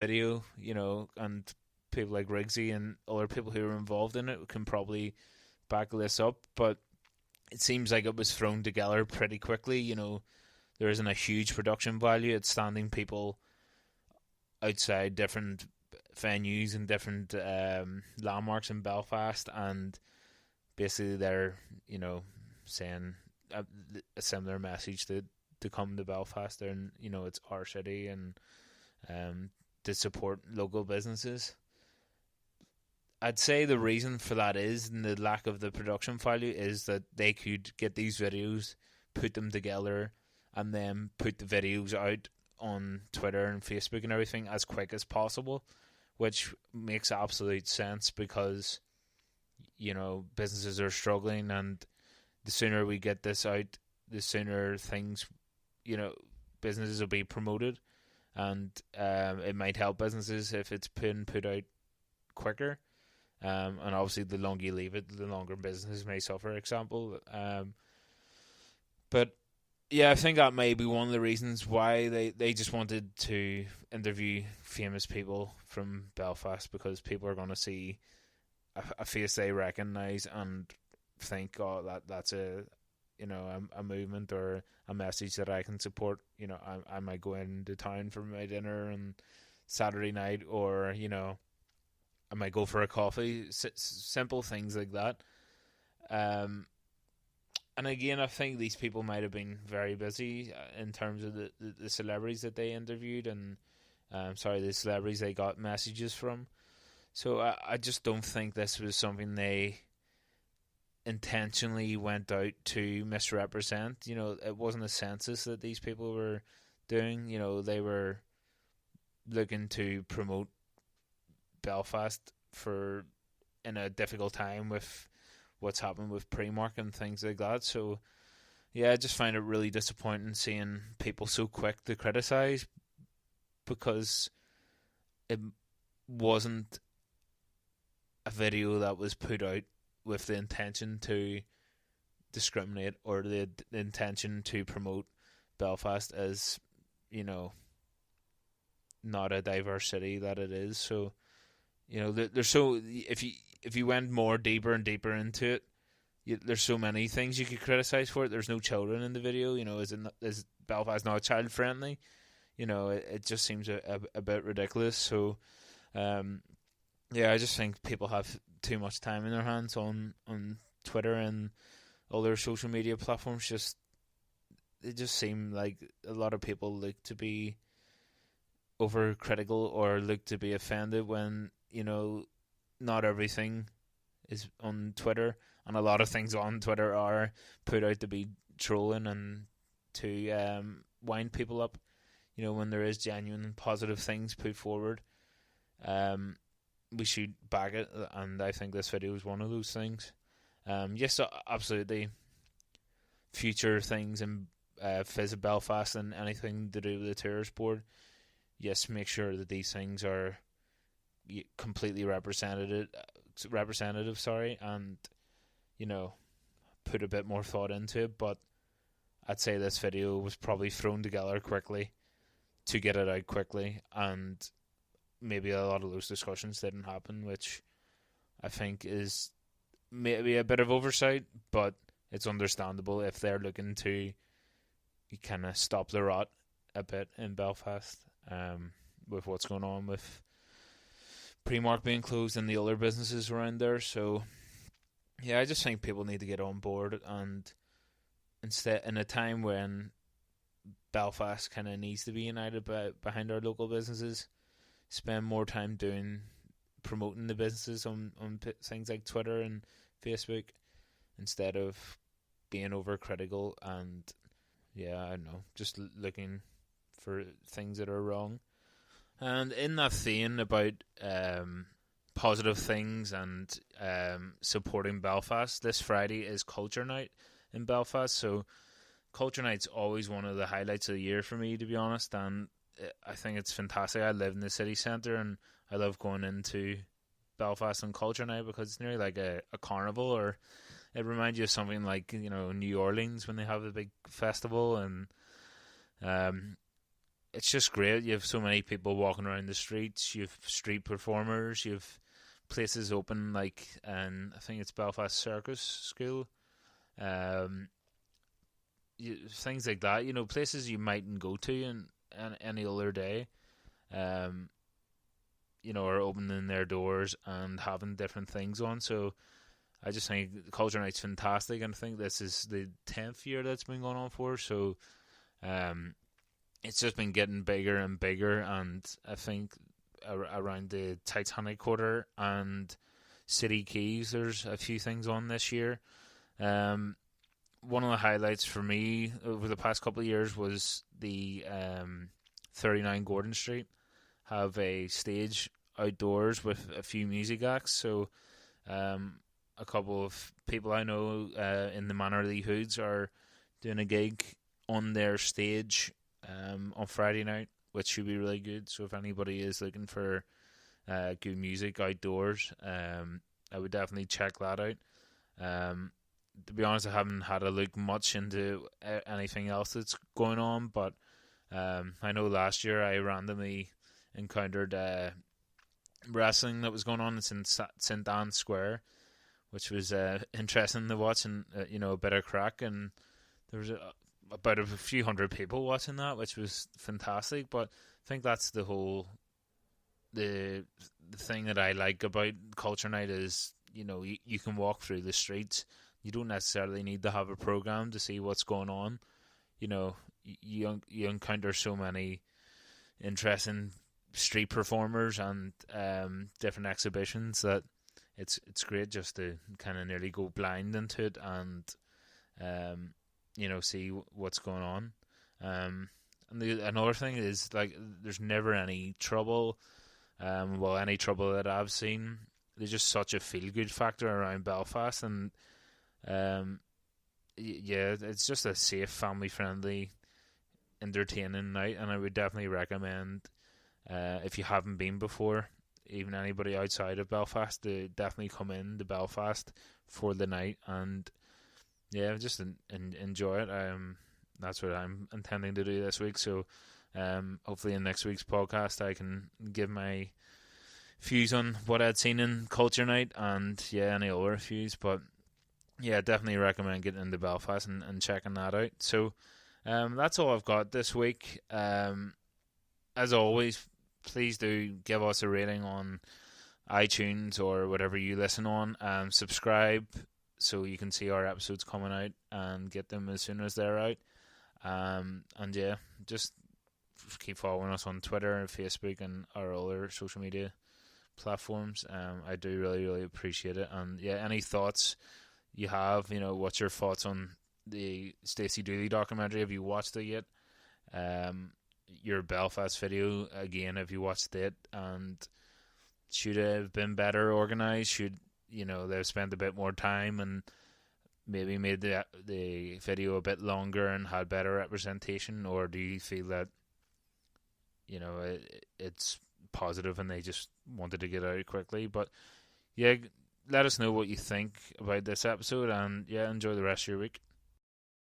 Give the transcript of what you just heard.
video, and people like Riggsy and other people who are involved in it can probably back this up. But it seems like it was thrown together pretty quickly. There isn't a huge production value. It's standing people outside different venues and different landmarks in Belfast, and basically they're saying a similar message to come to Belfast, and it's our city, and to support local businesses. I'd say the reason for that is, and the lack of the production value, is that they could get these videos, put them together, and then put the videos out on Twitter and Facebook and everything as quick as possible, which makes absolute sense because businesses are struggling, and the sooner we get this out, the sooner things, businesses will be promoted, and it might help businesses if it's been put out quicker. And obviously, the longer you leave it, the longer businesses may suffer. Example, but yeah, I think that may be one of the reasons why they just wanted to interview famous people from Belfast, because people are going to see a face they recognise and think, oh, that's a movement or a message that I can support. I might go into town for my dinner on Saturday night, or I might go for a coffee. Simple things like that. And again, I think these people might have been very busy in terms of the celebrities that they interviewed, and the celebrities they got messages from. So I just don't think this was something they intentionally went out to misrepresent. It wasn't a census that these people were doing. They were looking to promote Belfast in a difficult time with what's happened with Primark and things like that. So yeah, I just find it really disappointing seeing people so quick to criticise, because it wasn't a video that was put out with the intention to discriminate or the intention to promote Belfast as not a diverse city that it is. So there's so if you went more deeper and deeper into it, there's so many things you could criticize for it. There's no children in the video. Is Belfast not child friendly? It just seems a bit ridiculous. So yeah, I just think people have too much time in their hands on Twitter and other social media platforms. It just seem like a lot of people look to be overcritical or look to be offended when not everything is on Twitter, and a lot of things on Twitter are put out to be trolling and to wind people up. When there is genuine and positive things put forward, we should back it, and I think this video is one of those things. Yes, absolutely. Future things in Visit Belfast and anything to do with the tourist board, yes, make sure that these things are completely representative, and put a bit more thought into it. But I'd say this video was probably thrown together quickly to get it out quickly, and maybe a lot of those discussions didn't happen, which I think is maybe a bit of oversight, but it's understandable if they're looking to kind of stop the rot a bit in Belfast, with what's going on with Primark being closed and the other businesses around there. So yeah, I just think people need to get on board, and instead, in a time when Belfast kind of needs to be united behind our local businesses, spend more time promoting the businesses on things like Twitter and Facebook, instead of being overcritical and I don't know, just looking for things that are wrong. And in that vein about positive things and supporting Belfast, this Friday is Culture Night in Belfast. So Culture Night's always one of the highlights of the year for me, to be honest, and I think it's fantastic. I live in the city centre, and I love going into Belfast on Culture Night because it's nearly like a carnival, or it reminds you of something like New Orleans when they have a big festival. And it's just great. You have so many people walking around the streets. You have street performers. You have places open like, and I think it's Belfast Circus School. Um, Things like that. Places you mightn't go to in any other day. Um, are opening their doors and having different things on. So I just think Culture Night's fantastic, and I think this is the 10th year that's been going on for. So it's just been getting bigger and bigger, and I think around the Titanic Quarter and City Keys, there's a few things on this year. One of the highlights for me over the past couple of years was the 39 Gordon Street have a stage outdoors with a few music acts. So a couple of people I know in the Mannerly Hoods are doing a gig on their stage on Friday night, which should be really good. So if anybody is looking for good music outdoors, I would definitely check that out. To be honest, I haven't had a look much into anything else that's going on, but I know last year I randomly encountered wrestling that was going on in St. Anne's Square, which was interesting to watch, and a bit of crack, and there was about a few hundred people watching that, which was fantastic. But I think that's the thing that I like about Culture Night is, you can walk through the streets. You don't necessarily need to have a program to see what's going on. You encounter so many interesting street performers and different exhibitions that it's great just to kind of nearly go blind into it and see what's going on. And another thing is, like, there's never any trouble. Any trouble that I've seen. There's just such a feel good factor around Belfast, and it's just a safe, family friendly, entertaining night, and I would definitely recommend, if you haven't been before, even anybody outside of Belfast, to definitely come in to Belfast for the night and just enjoy it. That's what I'm intending to do this week. So hopefully in next week's podcast I can give my views on what I'd seen in Culture Night and any other views. But definitely recommend getting into Belfast and checking that out. So that's all I've got this week. As always, please do give us a rating on iTunes or whatever you listen on. Subscribe so you can see our episodes coming out and get them as soon as they're out. Just keep following us on Twitter and Facebook and our other social media platforms. I do really, really appreciate it. And any thoughts you have, what's your thoughts on the Stacey Dooley documentary? Have you watched it yet? Your Belfast video, again, have you watched it? And should it have been better organised? Should they've spent a bit more time and maybe made the video a bit longer and had better representation? Or do you feel that it's positive and they just wanted to get out quickly? But let us know what you think about this episode, and enjoy the rest of your week.